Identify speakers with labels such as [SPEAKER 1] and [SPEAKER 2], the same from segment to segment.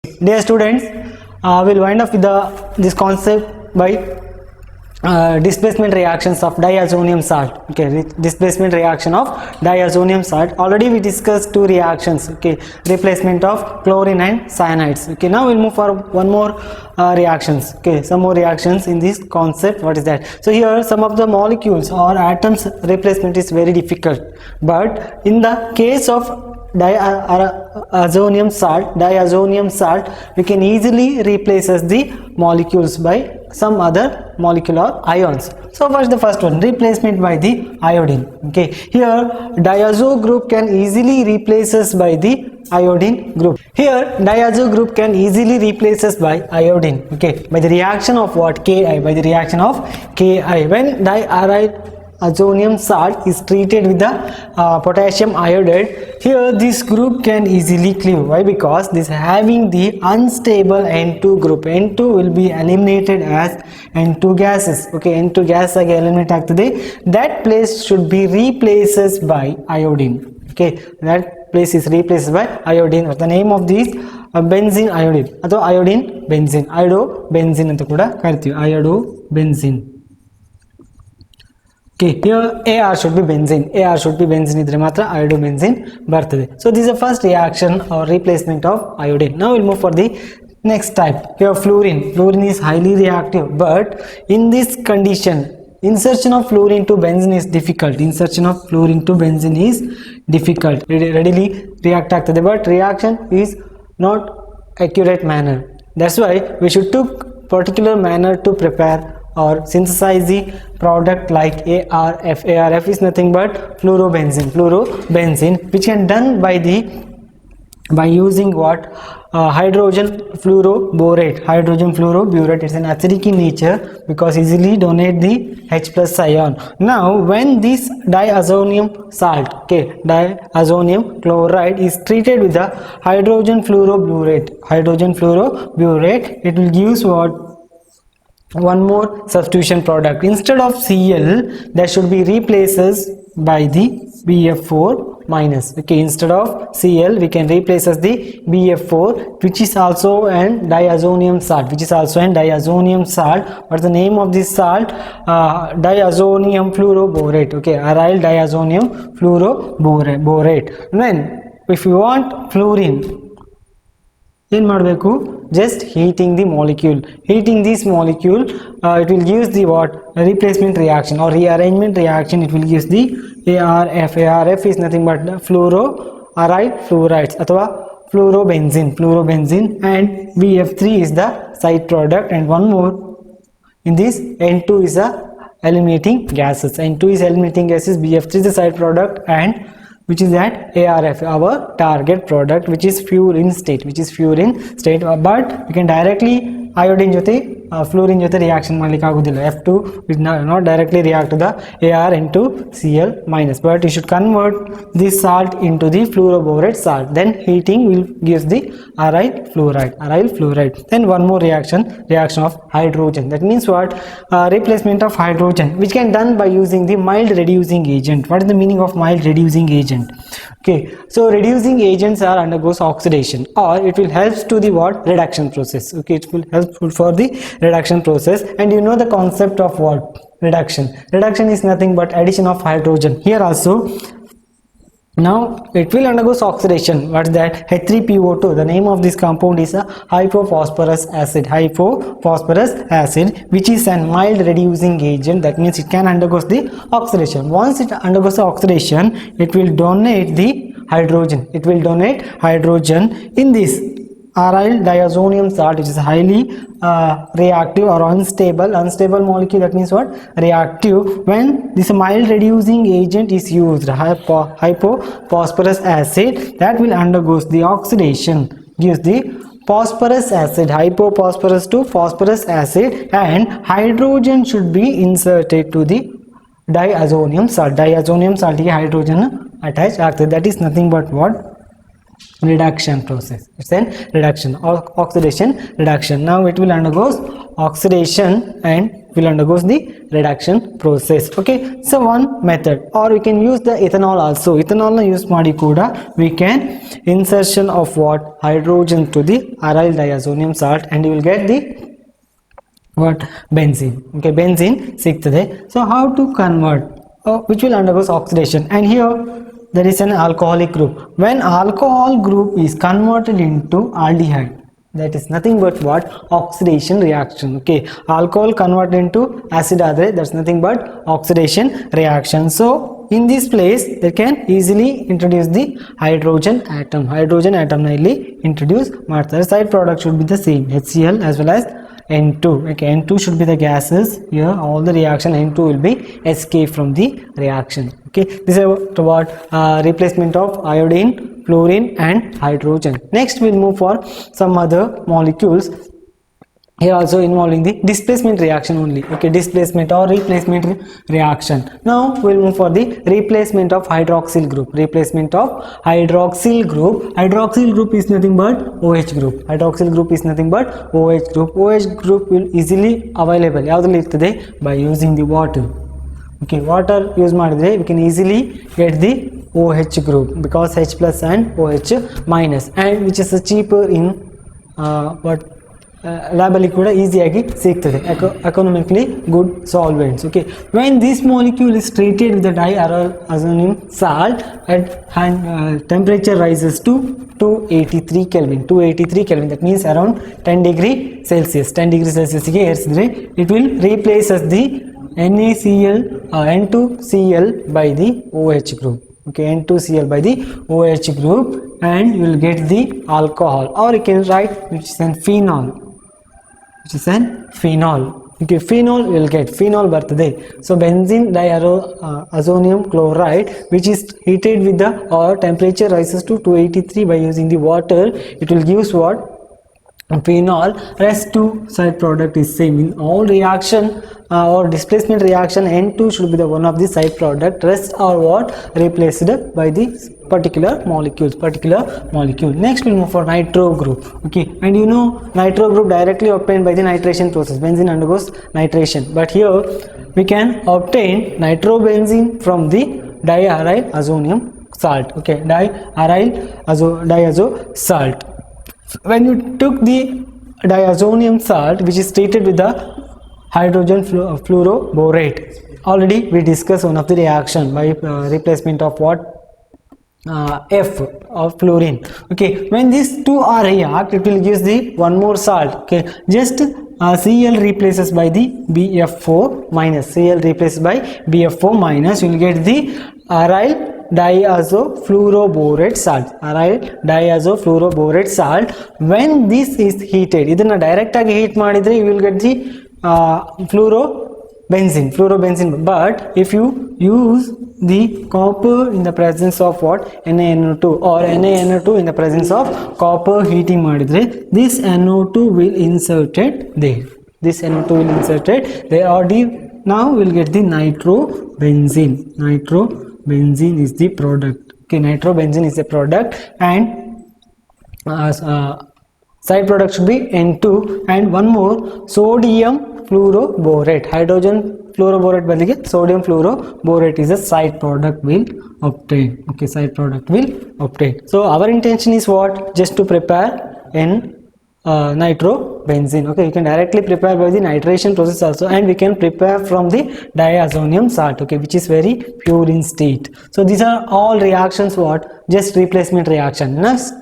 [SPEAKER 1] Dear students, we'll wind up with this concept by displacement reactions of diazonium salt. Okay, displacement reaction of diazonium salt. Already we discussed two reactions. Okay, replacement of chlorine and cyanides. Okay, now we'll move for one more reactions. Okay, some more reactions in this concept. What is that? So here some of the molecules or atoms replacement is very difficult, but in the case of diazonium salt, we can easily replace the molecules by some other molecular ions. So what's the first one? Replacement by the iodine. Okay, here diazo group can easily replace us by the iodine group. Here diazo group can easily replace us by iodine. Okay, by the reaction of what? Ki. By the reaction of Ki. When diazonium salt is treated with the potassium iodide, here this group can easily cleave. Why? Because this having the unstable N2 group. N2 will be eliminated as N2 gases. Okay, N2 gas ಆಗಿ eliminate ಆಗ್ತದೆ. That place should be replaced by iodine. Okay, that place is replaced by iodine. The name of this benzene iodine ಅಥವಾ iodine benzene, iodobenzene ಅಂತ ಕೂಡ ಕರಿತೀವಿ. iodobenzene. Okay, here AR should be benzene. AR should be benzene idre matra iodobenzene bartade. So this is the first reaction or replacement of iodine. Now we'll move for the next type. Here fluorine. Fluorine is highly reactive, but in this condition insertion of fluorine to benzene is difficult. Insertion of fluorine to benzene is difficult. Readily react ಆಗ್ತದೆ, but reaction is not accurate manner. That's why we should took particular manner to prepare or synthesize the product like ARF. ARF is nothing but fluorobenzene, which can done by using what? Hydrogen fluoroborate. Hydrogen fluoroborate, it's an acidic in nature because easily donate the H plus ion. Now when this diazonium salt, okay, diazonium chloride is treated with the hydrogen fluoroborate, it will give what? One more substitution product. Instead of Cl, that should be replaced by the BF4 minus. Okay, instead of Cl, we can replace as the BF4, which is also an diazonium salt. What's the name of this salt? Diazonium fluoroborate. Okay, aryl diazonium fluoroborate. Then if you want fluorine, ಏನು ಮಾಡಬೇಕು? Just heating the molecule. Heating this molecule, it will give the what? Replacement reaction or rearrangement reaction. It will give the ARF. ARF is nothing but fluoroaryl fluorides ಅಥವಾ fluorobenzene, and BF3 is the side product, and one more in this N2 is the eliminating gases. N2 is eliminating gases, BF3 is the side product, and which is that ARF, our target product, which is fluorine state, but we can directly iodine jothe fluorine jothe reaction ಮಾಡ್ಲಿಕ್ಕೆ ಆಗುದಿಲ್ಲ. F2 will not directly react to the AR into Cl minus, but you should convert this salt into the fluoroborate salt. Then heating will give the aryl fluoride. Then one more reaction of hydrogen. That means what? Replacement of hydrogen, which can done by using the mild reducing agent. What is the meaning of mild reducing agent? Okay, so reducing agents are undergoes oxidation, or it will help to the what? Reduction process. Okay, it will helpful for the reduction process. And you know the concept of what? Reduction is nothing but addition of hydrogen. Here also, now it will undergoes oxidation. What's that? H3PO2. The name of this compound is a hypophosphorus acid, which is a mild reducing agent. That means it can undergoes the oxidation. Once it undergoes the oxidation, it will donate the hydrogen. In this aryl diazonium salt, which is highly reactive or unstable molecule. That means what? Reactive. When this mild reducing agent is used, hypophosphorus acid, that will undergoes the oxidation, gives the phosphorus acid, hypophosphorus to phosphorus acid, and hydrogen should be inserted to the diazonium salt. ಗೆ hydrogen attached ಆಗ್ತದೆ. That is nothing but what? Reduction process. It's an reduction or oxidation reduction. Now it will undergoes oxidation and will undergoes the reduction process. Okay, so one method, or we can use the ethanol also. Ethanol na use ಮಾಡಿ ಕೂಡ we can insertion of what hydrogen to the aryl diazonium salt and you will get the what benzene. Okay, benzene ಸಿಗ್ತದೆ. So how to convert, which will undergoes oxidation, and here there is an alcoholic group. When alcohol group is converted into aldehyde, that is nothing but what oxidation reaction. Okay, alcohol converted into acid adre, that's nothing but oxidation reaction. So in this place they can easily introduce the hydrogen atom na illi introduce ಮಾಡ್ತಾರೆ. Side product should be the same, HCl as well as N2. Okay, N2 should be the gases. Here all the reaction N2 will be escape from the reaction. Okay, this is about replacement of iodine, fluorine and hydrogen. Next we'll move for some other molecules. Here also involving the displacement reaction only. Okay, displacement or replacement reaction. Now we'll move for the replacement of hydroxyl group. Replacement of hydroxyl group. Hydroxyl group is nothing but OH group. Hydroxyl group is nothing but OH group. OH group will easily available ಯಾವ್ದ್ರಲ್ಲಿ ಇರ್ತದೆ by using the water. Okay, water use ಮಾಡಿದ್ರೆ we can easily get the OH group because H plus and OH minus, and which is cheaper in lab ಅಲ್ಲಿ ಕೂಡ ಈಸಿಯಾಗಿ ಸಿಗ್ತದೆ, economically good solvents. Okay, when this molecule is treated with the diazonium salt at temperature rises to 283 Kelvin. 283 Kelvin, that means around 10 degree Celsius. 10 degree Celsius ಗೆ ಏರಿಸಿದ್ರೆ it will replace as the NaCl N2Cl by the OH group. Okay, N2Cl by the OH group, and you will get the alcohol, or you can write which is an phenol. Okay, phenol will get phenol ಬರ್ತದೆ. So benzene diazonium chloride, which is heated with the temperature rises to 283 by using the water, it will give what phenol. Rest two side product is same in all reaction or displacement reaction. N2 should be the one of the side product, rest are what replaced by the particular molecule. Next we'll move for nitro group. Okay, and you know nitro group directly obtained by the nitration process. Benzene undergoes nitration, but here we can obtain nitrobenzene from the diaryl azonium salt. Okay, diazo salt. When you took the diazonium salt, which is treated with the hydrogen fluoroborate, already we discussed one of the reaction by replacement of what F of fluorine. Okay, when these two are react, it will give the one more salt. Okay, just Cl replaces by the BF4 minus. Cl replaces by BF4 minus, you will get the aryl diazofluoroborate salt. When this is heated, ಇದನ್ನ direct ಆಗಿ heat ಮಾಡಿದ್ರೆ you will get the fluorobenzene. But if you use the copper in the presence of what NaNO2 or NaNO2 in the presence of copper heating ಮಾಡಿದ್ರೆ this NO2 will inserted there. Or now we'll get the nitrobenzene. Nitrobenzene is the product. Okay, nitrobenzene is the product, and side product should be N2, and one more sodium fluoroborate. Hydrogen fluoroborate ಬದಲಿಗೆ sodium fluoroborate is a side product will obtain. Okay, side product will obtain. So our intention is what? Just to prepare nitrobenzene. Okay, you can directly prepare by the nitration process also, and we can prepare from the diazonium salt. Okay, which is very pure in state. So these are all reactions what? Just replacement reaction.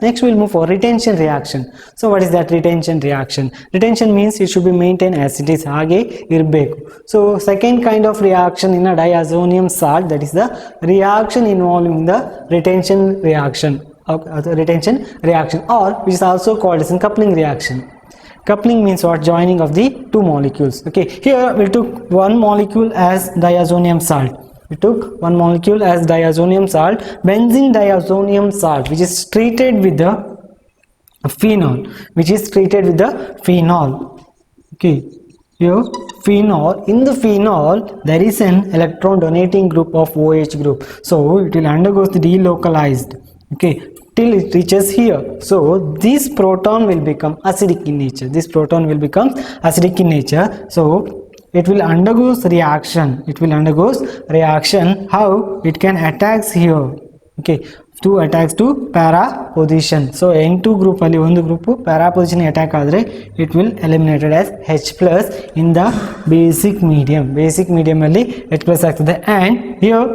[SPEAKER 1] Next we'll move for retention reaction. So what is that retention reaction? Retention means it should be maintained as it is, ಹಾಗೆ ಇರಬೇಕು. So second kind of reaction in a diazonium salt, that is the reaction involving the retention reaction, or which is also called as a coupling reaction. Coupling means what? Joining of the two molecules. Okay, here we took one molecule as diazonium salt. Benzene diazonium salt, which is treated with the phenol. Okay, here phenol. In the phenol there is an electron donating group of OH group, so it will undergo the delocalized. Okay, till it reaches here. So this proton will become acidic in nature. So it will undergoes reaction. It will undergoes reaction. How it can attacks here? Okay, two attacks to para position. So N2 group ali one group para position attack adre it will eliminated as H plus in the basic medium. Basic medium ali H plus ಆಗ್ತದೆ, and here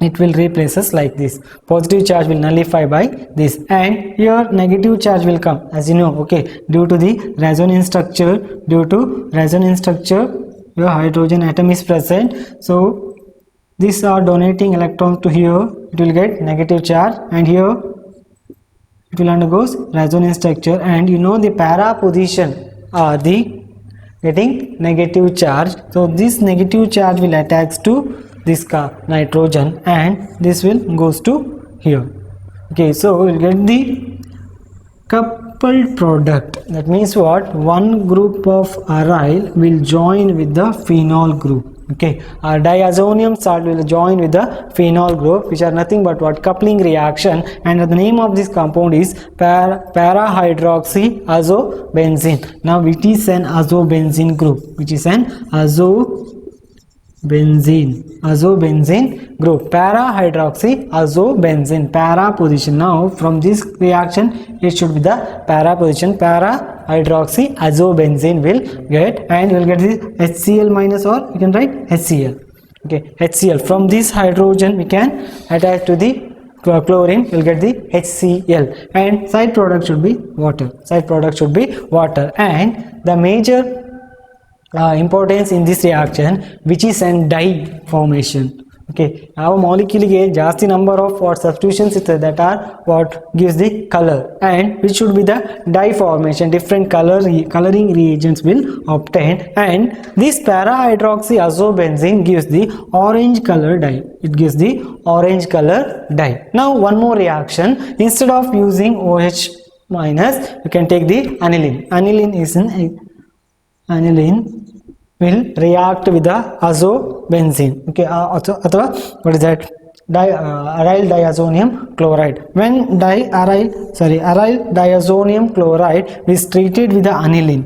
[SPEAKER 1] it will replace us like this. Positive charge will nullify by this, and here negative charge will come, as you know. Okay, due to the resonance structure, your hydrogen atom is present, so these are donating electrons to here, it will get negative charge, and here it will undergoes resonance structure, and you know the para position are the getting negative charge, so this negative charge will attach to this nitrogen, and this will goes to here. Okay, so we'll get the coupled product. That means what? One group of aryl will join with the phenol group. Okay, our diazonium salt will join with the phenol group, which are nothing but what? Coupling reaction, and the name of this compound is para-hydroxyazobenzene. Now it is an azobenzene group, which is an azobenzene group, para-hydroxyazobenzene, para position. Now from this reaction it should be the para position, para-hydroxyazobenzene will get, and you will get this HCl minus, or you can write HCl. Okay, HCl. From this hydrogen we can attach to the chlorine, you will get the HCl, and side product should be water. And the major importance in this reaction, which is an dye formation. Okay, our molecule ge ಜಾಸ್ತಿ number of what substitutions that are what gives the color, and which should be the dye formation. Different coloring reagents will obtain, and this para-hydroxyazobenzene gives the orange color dye. It gives the orange color dye. Now one more reaction, instead of using OH minus, you can take the aniline. Aniline will react with the azobenzene. Okay, what is that? Aryl diazonium chloride. When aryl diazonium chloride is treated with the aniline,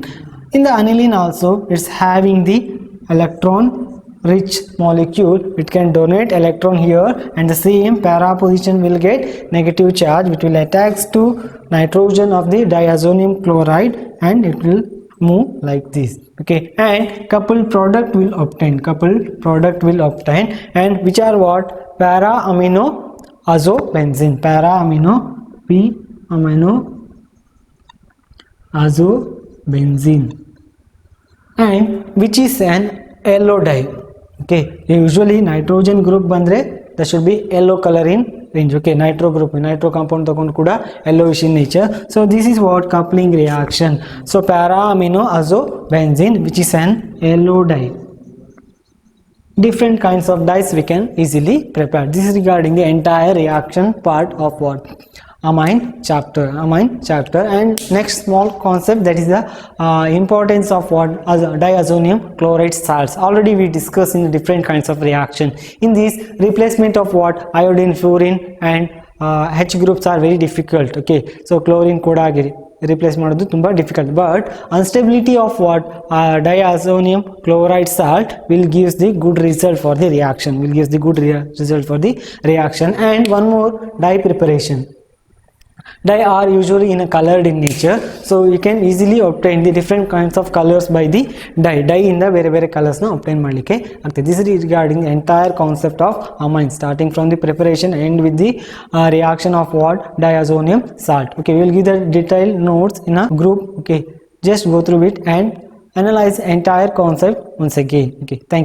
[SPEAKER 1] in the aniline also it's having the electron rich molecule. It can donate electron here, and the same para position will get negative charge, which will attach to nitrogen of the diazonium chloride, and it will move like this. Okay, and coupled product will obtain, and which are what? Para amino azobenzene, and which is an yellow dye. Okay, usually nitrogen group bandre there should be yellow color in range. Okay, nitro compound takondu kuda yellowish in nature, so this is what? Coupling reaction. So para amino azobenzene, which is an yellow dye. Different kinds of dyes we can easily prepare. This is regarding the entire reaction part of what? Amine chapter. And next small concept, that is the importance of what? Diazonium chloride salts. Already we discussed in different kinds of reaction. In this, replacement of what? Iodine, fluorine and H groups are very difficult. Okay, so chlorine kuda replace ಮಾಡೋದು ತುಂಬಾ difficult, but unstability of what? Diazonium chloride salt will gives the good result for the reaction, and one more, dye preparation. Dye are usually in a colored in nature, so you can easily obtain the different kinds of colors by the dye in the ಬೇರೆ colors na obtain ಮಾಡ್ಲಿಕ್ಕೆ ಆಗ್ತದೆ. This is regarding the entire concept of amine, starting from the preparation and with the reaction of what? Diazonium salt. Okay, we will give the detailed notes in a group. Okay, just go through it and analyze entire concept once again. Okay, thank you.